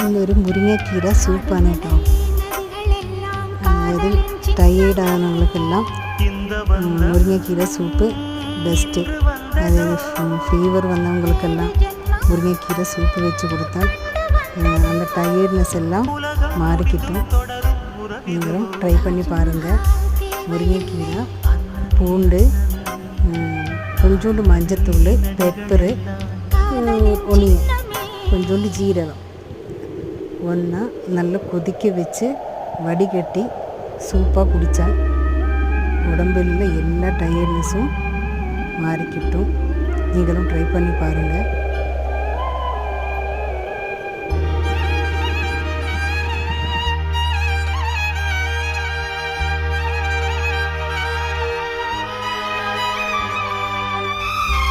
ഇതൊരു മുരിങ്ങക്കീര സൂപ്പാണ് കേട്ടോ. അതായത് ടയേർഡാകുന്നവർക്കെല്ലാം മുരിങ്ങക്കീര സൂപ്പ് பெஸ்ட்டு. அதாவது ஃபீவர் வந்தவங்களுக்கெல்லாம் முருங்கைக்கீரை சூப்பு வச்சு கொடுத்தால் அந்த டயர்ட்னஸ் எல்லாம் மாறிக்கிட்டும். நீங்களும் ட்ரை பண்ணி பாருங்கள். முருங்கைக்கீரை, பூண்டு, கொஞ்சோண்டு மஞ்சத்தூள், பெப்பரு, ஒனியன், கொஞ்சோண்டு ஜீரகம் ஒன்றா நல்லா கொதிக்க வச்சு வடிகட்டி சூப்பாக குடித்தால் உடம்பில் எல்லா டயர்ட்னஸும் மாறிக்கிட்டும். நீங்களும் ட்ரை பண்ணி பாருங்கள்.